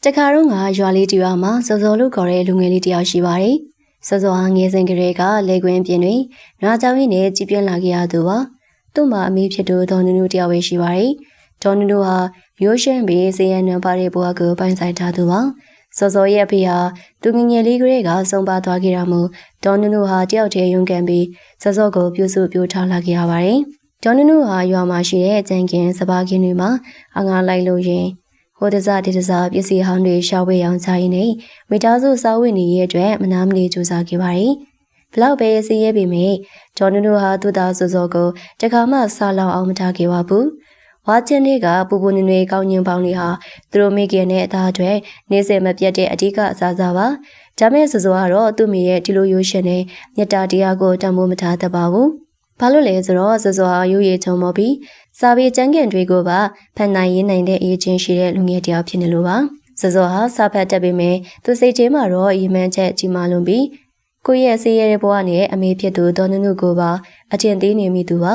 တခါတော့ငါရွာလေးတူအောင်မှာစောစောလို့ခေါ်တဲ့လူငယ်လေးတယောက်ရှိပါတယ်။စောစောဟာငယ်စဉ်ကလေးကလေကွင်းပြင်တွင်နွားကြောင်ရင်းနဲ့ကြီးပြင်းလာခဲ့ရသူပါ။သူ့မှာအမေဖြစ်သူဒေါ်နုနုတယောက်ပဲရှိပါတယ်။ဒေါ်နုနုဟာရိုးရှင်းပြီးစေရန်နံပါတဲ့ဘဝကိုပိုင်ဆိုင်ထားသူပါ။စောစောရဲ့အဖေဟာသူငယ်လေးကလေးကဆုံးပါသွားခဲ့တာမို့ဒေါ်နုနုဟာတယောက်တည်းရုန်းကန်ပြီးစောစောကိုပြုစုပြောထားလာခဲ့ရပါတယ်။ဒေါ်နုနုဟာရွာမှာရှိတဲ့ကြံကင်စပါးခင်းတွေမှာအငါလိုက်လို့ရင်ဟိုတစားဒီတစားပစ္စည်းဟောင်းတွေရှာဝယ်အောင်ချရင်နဲ့မိသားစုစားဝတ်နေရဲ့အတွက်မနာမနေကြိုးစားခဲ့ပါတယ်။ဘလောက်ပဲစီးရဲပေမဲ့ဒေါ်နုနုဟာသူ့သားစောစောကိုတခါမှစားလောက်အောင်မထားခဲ့ပါဘူး။ဝါချင်းတွေကပူပူနွေကောင်းညင်ပေါင်းတွေဟာသူတို့မိခင်နဲ့အသားအတွက်နေစင်မပြတ်တဲ့အဓိကအစားစားပါ။ဒါမဲ့စောစောကတော့သူ့မိရဲ့ဒီလိုရိုးရှင်းတဲ့မြတ်တာတရားကိုတန်ဖိုးမထားတတ်ပါဘူး။ဘာလို့လဲဆိုတော့စောစောဟာရိုးရည်ချုံမောပြီးစာပေကျမ်းကင်တွေကိုပါဖန်နိုင်ရင်းနိုင်တဲ့အရေးချင်းရှိတဲ့လူငယ်တယောက်ဖြစ်နေလို့ပါစောစောဟာစာဖတ်တတ်ပေမဲ့သူစိတ်ထဲမှာတော့ရီမန်းချက်ကြီးမားလွန်ပြီးကိုယ့်ရဲ့ဆေးရဲတဲ့ဘဝနဲ့အမေဖြစ်သူဒေါ်နုနုကိုပါအထင်သေးနေမိသူပ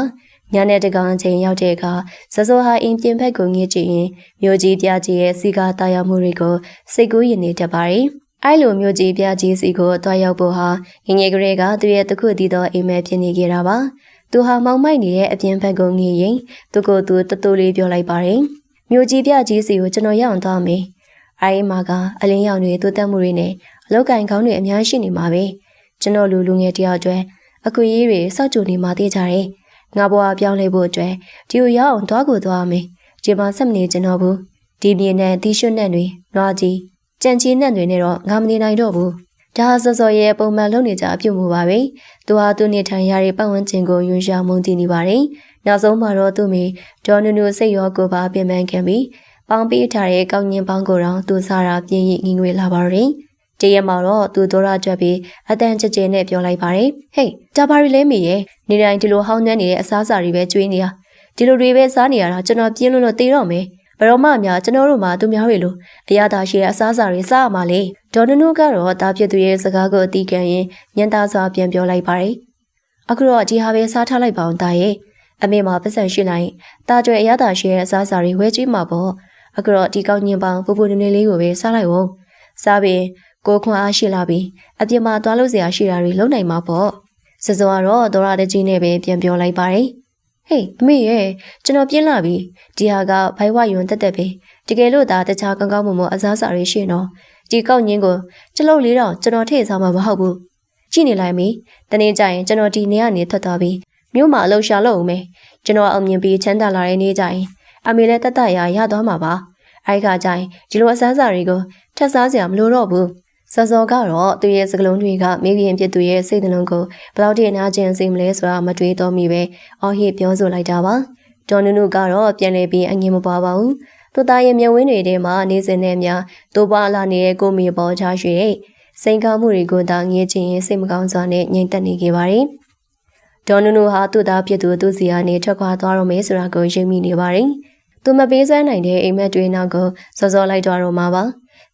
ါညနေတကောင်ချိန်ရောက်တဲ့အခါစောစောဟာအင်းပြင်ဘက်ကိုငှက်ကြည့်ရင်မြို့ကြီးပြကြီးရဲ့စီကားတာယာမှုတွေကိုစိတ်ကူးရင်နေတတ်ပါတယ်အဲ့လိုမြို့ကြီးပြကြီးစီကိုတွားရောက်ဖို့ဟာငငယ်ကလေးကသူ့ရဲ့တခုတည်းသောအိမ်မက်ဖြစ်နေကြတာပါသူဟာမောင်မိုက်နေတဲ့အပြင်ဘက်ကိုငေးရင်သူကိုသူတူလေးပြောလိုက်ပါတယ်။မြို့ကြီးပြကြီးစီကိုကျွန်တော်ရောက်သွားမယ်။အဲဒီမှာကအလင်းရောင်တွေတိုးတက်မှုတွေနဲ့အလောက်ကင်ကောင်းတွေအများရှိနေမှာပဲ။ကျွန်တော်လူငယ်တယောက်အတွက်အခွင့်အရေးတွေစောင့်ကြိုနေမှသိကြတယ်။ငါဘဝပြောင်းလဲဖို့အတွက်ဒီကိုရောက်အောင်သွားကိုသွားမယ်။ဒီမှာဆက်မနေကျွန်တော်ဘူး။ဒီမြေနဲ့တီးရွှတ်နဲ့တွေနွားကြီးကြံချီနဲ့တွေနဲ့တော့ငါမနေနိုင်တော့ဘူး။ဒါစောစောရဲ့ပုံမှန်လုပ်နေကြအပြုတ်မှုပါပဲ။သူဟာသူနေထိုင်ရတဲ့ပတ်ဝန်းကျင်ကိုယွန်းရှာမုန်းတည်နေပါတယ်။နောက်ဆုံးမှာတော့သူ့မိဒေါ်နုနုစိတ်ရောကိုပါပြင်ပန်းခဲ့ပြီးပေါင်းပေးထားတဲ့ကောင်းညင်ပေါင်းကိုတော့သူစားတာပြင်းရငငွေလာပါတယ်။တရက်မှာတော့သူတို့ရကြွပြီးအတန်ကြဲနဲ့ပြောလိုက်ပါတယ်။ဟေးဒါပါရီလဲမိရဲ့နေတိုင်းဒီလိုဟောင်းနှမ်းနေတဲ့အစားအစာတွေပဲကျွေးနေရဒီလိုတွေပဲစားနေရတာကျွန်တော်ပြင်းလို့တေးတော့မယ်ဘရောမများကျွန်တော်တို့မှသူများတွေလိုအရသာရှိတဲ့အစားအစာတွေစားရမှာလေဒေါ်နုနုကတော့တာဖြစ်သူရဲ့စကားကိုအတီးခံရင်ညံသားစွာပြန်ပြောလိုက်ပါတယ်အခုတော့ဒီဟာပဲစားထားလိုက်ပါအောင်တာရဲ့အမေမှာပတ်စံရှိလိုက်တာကြွယ်အရသာရှိတဲ့အစားအစာတွေဝဲကြည့်မှာပေါ့အခုတော့ဒီကောင်းညင်ပေါင်းပူပူနွေလေးကိုပဲစားလိုက်အောင်စားပြီးကိုခွန်အားရှိလာပြီးအပြစ်မှာသွားလို့စရာရှိတာတွေလုံနိုင်မှာပေါ့စစောကတော့ဒေါ်ရတကြီးနဲ့ပဲပြန်ပြောလိုက်ပါတယ်ဟေးအမေရဲ့ကျွန်တော်ပြင်းလာပြီဒီဟာကဘိုင်ဝယွန်တက်ပဲတကယ်လို့ဒါတခြားကောင်းကောင်းမွန်မွန်အစားအစာတွေရှိတော့ဒီကောက်ညင်းကိုကျလုတ်လေးတော့ကျွန်တော်ထည့်စားမှာမဟုတ်ဘူးကြည့်နေလိုက်မိတနေ့ကျရင်ကျွန်တော်ဒီနေကနေထွက်သွားပြီးမြို့မှာအလုပ်ရှာလုပ်အောင်မယ်ကျွန်တော်အောင်မြင်ပြီးချမ်းသာလာတဲ့နေ့ကျရင်အမေလည်းတတ်တရရသွားမှာပါအဲ့ခါကျရင်ဒီလိုအစားအစာတွေကိုထပ်စားစရာမလိုတော့ဘူးစောစောကတော့သူရဲ့စကလုံးတွေကမိခင်ဖြစ်သူရဲ့စိတ်နှလုံးကိုဘယ်လောက်ထိအနာကျင်စေမလဲဆိုတာမတွေးတော့မိပဲအော်ဟစ်ပြောဆိုလိုက်တာပါဒေါ်နုနုကတော့ပြန်လဲပြီးအငြင်းမပွားပါဘူးသူသားရဲ့မျက်ဝန်းတွေထဲမှာနေစင်နဲ့များတိုးပွားလာနေတဲ့ကိုမီပေါ်ချရွှေတဲ့စိန်ကောင်းမှုတွေကိုသာငြင်းချင်းစိတ်မကောင်းစွာနဲ့ငြိမ်သက်နေခဲ့ပါတယ်ဒေါ်နုနုဟာသူ့သားဖြစ်သူသူစီကနေထွက်ခွာသွားတော့မယ်ဆိုတာကိုရိပ်မိနေပါတယ်သူမပေးစွမ်းနိုင်တဲ့အိမ်မက်တွေနောက်ကိုစောစောလိုက်သွားတော့မှာပါ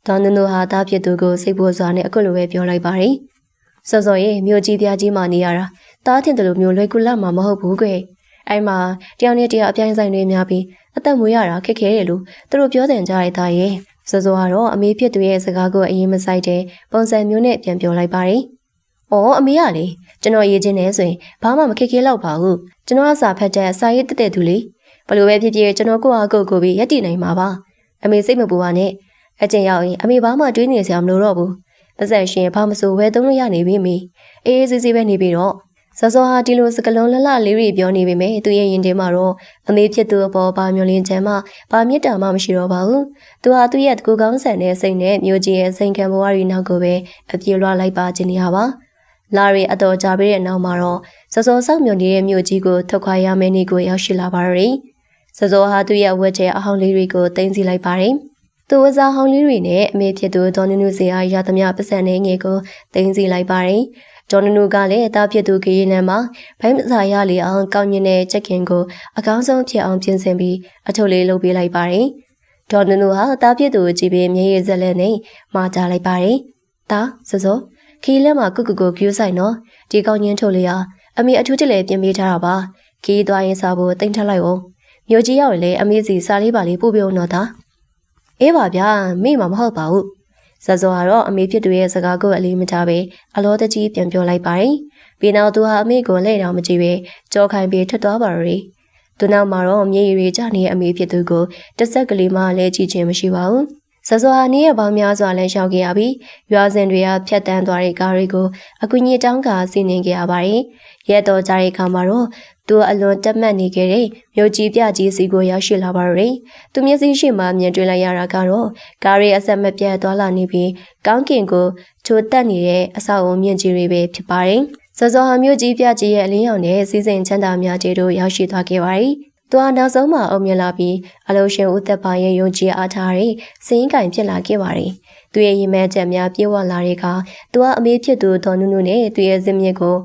ဒေါ်နုနုဟာသားဖြစ်သူကိုစိတ်ပိုးစွာနဲ့အခုလိုပဲပြောလိုက်ပါတယ်။စောစောရဲ့မြို့ကြီးပြားကြီးမှနေရတာသားထင်တယ်လို့မျိုးလွယ်ကူလာမှာမဟုတ်ဘူးကွ။အဲ့မှာတယောက်နဲ့တယောက်အပြိုင်ဆိုင်တွေများပြီးအသက်မွေးရတာခက်ခဲတယ်လို့သူတို့ပြောတင်ကြတဲ့သားရဲ့စောစောကတော့အမေဖြစ်သူရဲ့စကားကိုအရင်မဆိုင်တဲ့ပုံစံမျိုးနဲ့ပြန်ပြောလိုက်ပါတယ်။အော်အမေကလေကျွန်တော်ရေးချင်းနေဆိုရင်ဘာမှမခက်ခဲတော့ပါဘူး။ကျွန်တော်ကစာဖတ်တဲ့စာရေးတက်သူလေဘလို့ပဲဖြစ်ဖြစ်ကျွန်တော်ကိုယ့်အကိုပြီးရက်တည်နိုင်မှာပါ။အမေစိတ်မပူပါနဲ့။အကျင့်ရောက်ရင်အမေဘာမှတွေးနေစရာမလိုတော့ဘူး။ပတ်စံရှင်ဘာမဆိုဝဲသုံးလို့ရနေပြီမေ။အေးစီစီပဲနေပြီတော့။စောစောဟာဒီလိုစကလုံးလှလေးတွေပြောနေပေမဲ့သူရဲ့ရင်ထဲမှာတော့အမေဖြစ်သူအပေါ်ဘာမျိုးလင်းချမ်းမှဘာမြတ်တာမှမရှိတော့ပါဘူး။သူဟာသူ့ရဲ့ကိုကောင်းဆန်တဲ့စိတ်နဲ့မျိုးကြီးရဲ့စိန်ခံဘဝတွေနောက်ကိုပဲအပြေလွှားလိုက်ပါခြင်းနေရပါ။လာရီအတော်ကြာပြီးတဲ့နောက်မှာတော့စောစောစောင့်မြုံနေတဲ့မျိုးကြီးကိုထုတ်ခွာရမယ့်နေ့ကိုရောက်ရှိလာပါရယ်။စောစောဟာသူ့ရဲ့ဝက်ချဲအဟောင်းလေးတွေကိုတင်စီလိုက်ပါတယ်။သူဝစားဟောင်းလေးတွေနဲ့အမေဖြစ်သူဒေါ်နုနုစီအားရသမျှပတ်စံနေငယ်ကိုတင်စီလိုက်ပါတယ်။ဒေါ်နုနုကလည်းအသားဖြစ်သူခရီးလမ်းမှာဘိုင်းမစားရလေအောင်ကောင်းညင်တဲ့ချက်ခင်ကိုအကောင်းဆုံးဖြစ်အောင်ပြင်ဆင်ပြီးအထုပ်လေးလုပ်ပေးလိုက်ပါတယ်။ဒေါ်နုနုဟာအသားဖြစ်သူကိုကြည့်ပြီးမျက်ရည်စက်လက်နဲ့မှားကြလိုက်ပါတယ်။ဒါစောခီးလက်မှာကုကူကျူးဆိုင်နော်ဒီကောင်းညင်ထုတ်လေးဟာအမေအထူးတလဲပြင်ပေးထားတာပါခီးသွားရင်စားဖို့တင်ထလိုက်အောင်မြို့ကြီးရောက်ရင်လည်းအမေစီစားလေးပါလေးပို့ပြအောင်တော့ဒါအ အေးပါဗျာမိမမဟုတ်ပါဘူး။စောစောကတော့အမေဖြစ်သူရဲ့စကားကိုအလေးမထားပဲအလောတကြီးပြန်ပြောလိုက်ပါတယ်။ပြီးနောက်သူဟာအမေကိုလှည့်တော်မကြည့်ပဲကြောခိုင်ပြီးထွက်သွားပါတော့။သူနောက်မှာတော့မြေရီကြနေတဲ့အမေဖြစ်သူကိုတစ်ဆက်ကလေးမှလည်းကြည့်ခြင်းမရှိပါဘူး။စောစောဟာနေ့ရက်ပေါင်းများစွာလဲရှောက်ခဲ့ရပြီးရွာစဉ်တွေကဖြတ်တန်းသွားတဲ့ကားတွေကိုအကူကြီးတောင်းကာစီးနှင်ခဲ့ရပါတယ်။ရဲတော်ကြတဲ့အခါမှာတော့သူအလွန်တက်မှတ်နေခဲ့တဲ့မြို့ကြီးပြကြီးစီကိုရောက်ရှိလာပါတော့။သူမျက်စိရှိမှမြင်တွေ့လိုက်ရတာကတော့ကားရဲ့အဆက်မပြတ်သွားလာနေပြီးကောင်းကင်ကိုချိုးတက်နေတဲ့အဆောက်အုံမြင့်ကြီးတွေပဲဖြစ်ပါတယ်။စောစောဟာမြို့ကြီးပြကြီးရဲ့အလင်းရောင်နဲ့စီစဉ်ချမ်းသာများကြီးတို့ရောက်ရှိသွားခဲ့ပါတယ်။သူဟာနောက်ဆုံးမှာအုံမြင်လာပြီးအလုံးရှင်ဦးသက်ပါရဲ့ယုံကြည်အားထားတဲ့စင်းကင်ဖြစ်လာခဲ့ပါတယ်။သူရဲ့ရင်မဲချက်များပြေဝလာတဲ့အခါသူကအမေဖြစ်သူဒေါ်နုနုနဲ့သူရဲ့ဇင်မြစ်ကို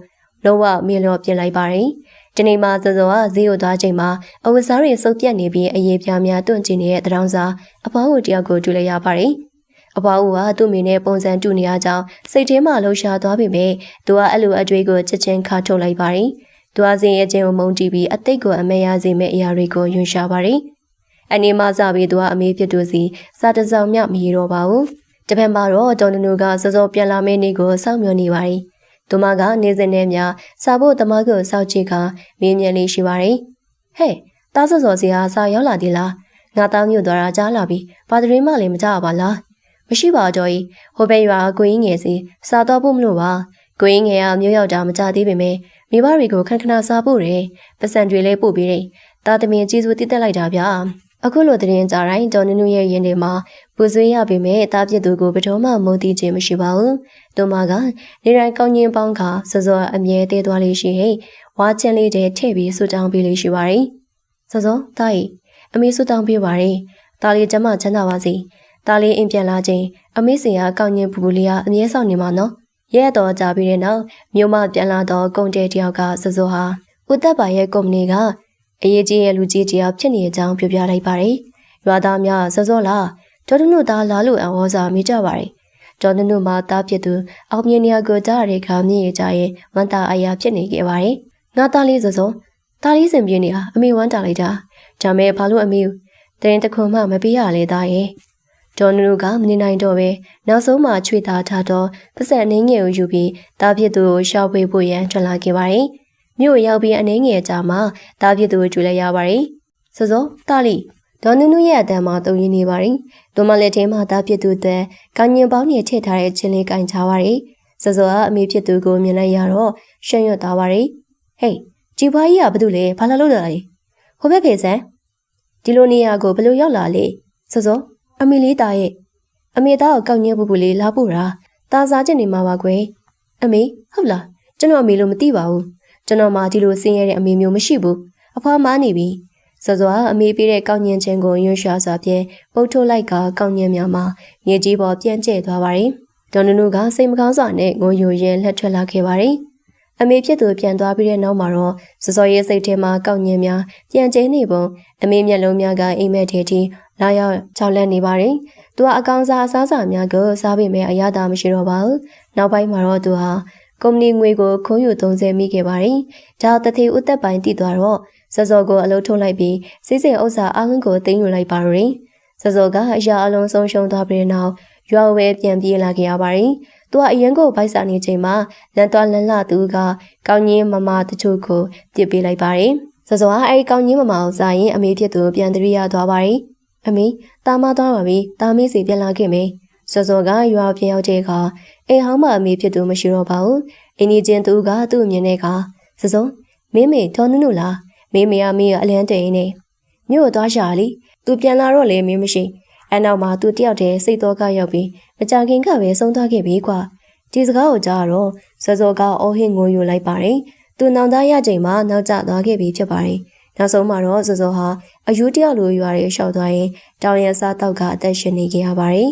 လုံးဝမြင်လို့ပြင်လိုက်ပါတယ်။ဒီနေ့မှစောစောကဈေးကိုသွားချိန်မှာအဝတ်စားတွေစုပ်ပြတ်နေပြီးအရေးပြားများတွန့်ကျင်နေတဲ့တောင်စာအဖွားကိုတယောက်ကိုတွေ့လိုက်ရပါတယ်။အဖွားကသူ့မိနဲ့ပုံစံတူနေရကြောင်းစိတ်ထဲမှာလှုပ်ရှားသွားပေမဲ့သူကအဲ့လိုအတွေ့ကိုချက်ချင်းခါထုတ်လိုက်ပါတယ်။သူအစင်ရဲ့ချင်းကိုမုန်းတီးပြီးအသိကိုအမေရစေမဲ့အရာတွေကိုယွန်ရှာပါတယ်။အနေမှစပြီးသူကအမေဖြစ်သူစီစာတစောင်မြမရတော့ပါဘူး။တပတ်မှာတော့ဒေါ်နုနုကစောစောပြန်လာမယ့်နေ့ကိုစောင့်မျှော်နေပါတယ်။သူမကနေစဉ်နဲ့များစာဖို့တမကိုစောက်ကြည့်ကမင်းမြင်လေးရှိပါတယ်။ဟဲ့တားစောစောစီဟာစာရောက်လာသေးလား။ငါသားမျိုးသွားတာကြားလာပြီ။ဘာသတင်းမှလည်းမကြပါလား။မရှိပါတော့ကြီးဟိုဘက်ရွာကိုင်းငယ်စီစာတော့ဖို့မလို့ပါ။ကိုင်းငယ်ကမျိုးယောက်တာမကြသေးပေမဲ့မိဘတွေကိုခဏခဏစားဖို့တယ်။ပတ်စံတွေလေးပို့ပြီးတယ်။တာသမင်ကြီးစုတည်တက်လိုက်တာဗျာ။အခုလိုသတင်းကြားတိုင်းဒေါ်နုနုရဲ့ရင်ထဲမှာပူဆွေးရပေမဲ့တာပြစ်သူကိုဘယ်တော့မှမုန်းတီးခြင်းမရှိပါဘူး။သူမကနေတိုင်းကောင်းချင်းပေါင်းခါစောစောအမြဲသေးသွားလေးရှိဟဲ့ဝါချင်းလေးတဲ့ထည့်ပြီးဆူတောင်းပေးလေးရှိပါတယ်။စောစောတာကြီးအမေဆူတောင်းပေးပါတယ်။တာလေးကျမချမ်းသာပါစေ။တာလေးအိမ်ပြန်လာချိန်အမေစင်ကကောင်းချင်းပူပူလေးကအမြဲဆောင်နေမှာနော်။ရဲတော်ကြပြီးတဲ့နောက်မြို့မပြန်လာတော့ကုန်တဲ့တယောက်ကစောစောဟာဦးသက်ပါရဲ့ကုမ္ပဏီကအရေးကြီးရဲ့လူကြီးတယောက်ဖြစ်နေတဲ့အကြောင်းပြောပြလိုက်ပါတယ်။ရွာသားများစောစောလားဒေါ်နုသားလာလို့အဝေါ်စာမိကြပါတယ်။ဒေါ်နုမှာတားဖြစ်သူအောင်မြင်နေရကိုကြားရတဲ့ခါမြင့်ရကြရဲ့ဝမ်းသာအရာဖြစ်နေခဲ့ပါတယ်။ငါသားလေးစောစောတားလေးစင်ပြင်းနေတာအမေဝမ်းတာလိုက်တာ။ဒါမဲ့ဘာလို့အမေတင်းတခွန်မှမပေးရလေသားရဲ့။ဒေါ်နုကမနေနိုင်တော့ပဲနောက်ဆုံးမှချွေသားထားတော့ပတ်စံအနေငယ်ကိုယူပြီးတားဖြစ်သူကိုရှောက်ပေးဖို့ရန်ထွက်လာခဲ့ပါတယ်။မြို့ရောက်ပြီးအနေငယ်ကြာမှတားဖြစ်သူကိုကြွေလိုက်ရပါတယ်။စောစောတားလေးဒေါ်နုနုရဲ့အတန်းမှာတုံရင်းနေပါတယ်။သူမလက်ထဲမှာတားဖြစ်သူတဲ့ကောင်းညင်ပေါင်းနဲ့ထည့်ထားတဲ့ချင်းလေးကင်ချပါတယ်။စောစောကအမေဖြစ်သူကိုမြင်လိုက်ရတော့ရှံ့ရွတ်သွားပါတယ်။ဟေးကြည်ပွားကြီးကဘာလို့လဲဘာလာလို့လာလဲ။ဟိုဘက်ဖေဆန်းဒီလိုနေရာကိုဘယ်လိုရောက်လာလဲ။စောစောအမေလေးတာရဲ့အမေသားကိုကောင်းညင်ပူပူလေးလာပို့တာတာစားချင်နေမှာပါကွယ်။အမေဟုတ်လားကျွန်တော်အမေလို့မသိပါဘူး။ကျွန်တော်မှဒီလိုဆင်းရဲတဲ့အမေမျိုးမရှိဘူး။အဖွားမားနေပြီ။စောစောအမေပေးတဲ့ကောင်းညင်ချင်းကိုရွှရှာစွာဖြင့်ပုတ်ထုတ်လိုက်ကကောင်းညင်များမှာမြေကြီးပေါ်ပြန့်ကျဲသွားပါတယ်။ဒေါ်နုနုကစိတ်မကောင်းစွာနဲ့ငိုယိုရင်းလှက်ထွက်လာခဲ့ပါတယ်။အမေဖြစ်သူပြန်သွားပြီးတဲ့နောက်မှာတော့စောစောရဲ့စိတ်ထဲမှာကောင်းညင်များပြန်ကျဲနေပုံအမေမျက်လုံးများကအိမ်မက်ထဲထိလာရောက်ချောက်လက်နေပါတယ်။သူကအကောင်စားအစားအစာများကိုစားပေမဲ့အရသာမရှိတော့ပါဘူး။နောက်ပိုင်းမှာတော့သူဟာကုမ္ပဏီငွေကိုခိုးယူ30မိခဲ့ပါတယ်။ဒါတတိဥသက်ပိုင်းတည်သွားတော့စောစောကိုအလုပ်ထုတ်လိုက်ပြီးစိစိဥစ္စာအလုံးကိုတင်ယူလိုက်ပါရယ်။စောစောကအရာအလုံးဆုံးရှုံးသွားပြီးတဲ့နောက်ရွာဝဲပြန်ပြေးလာခဲ့ရပါတယ်။သူကအရင်ကဗိုက်စာနေချိန်မှာလန်သွားလန်လာသူကကောင်းကြီးမမတချို့ကိုပြစ်ပေးလိုက်ပါတယ်။စောစောကအဲဒီကောင်းကြီးမမကိုစားရင်အမေဖြစ်သူပြန်တရိယာသွားပါတယ်။အမေတာမသွားပါပြီ။တာမီးစီပြန်လာခဲ့မယ်။စောစောကရွာပြန်ရောက်တဲ့အခါအိမ်ဟောင်းမအမေဖြစ်သူမရှိတော့ပါဘူး။အင်းကြီးချင်းသူကသူ့အမြင်နဲ့ကစောစောမင်းမေဒေါ်နုနုလားမေမေအမေကအလန်းတည်းနေမြို့သွားရှာလीသူပြန်လာတော့လေမင်းမရှိအဲ့နောက်မှာသူတယောက်တည်းစိတ်တော့ကရောက်ပြီးမကြခင်ကပဲဆုံးသွားခဲ့ပြီကွာဒီစကားကိုကြားတော့စောစောကအော်ဟစ်ငိုယိုလိုက်ပါတယ်သူနောင်သားရချိန်မှာနောက်ကျသွားခဲ့ပြီဖြစ်ပါတယ်နောက်ဆုံးမှာတော့စောစောဟာအယူတယောက်လိုရွာတွေရှောက်သွားရင်တောင်ရန်စားတောက်ကအသက်ရှင်နေခဲ့ရပါတယ်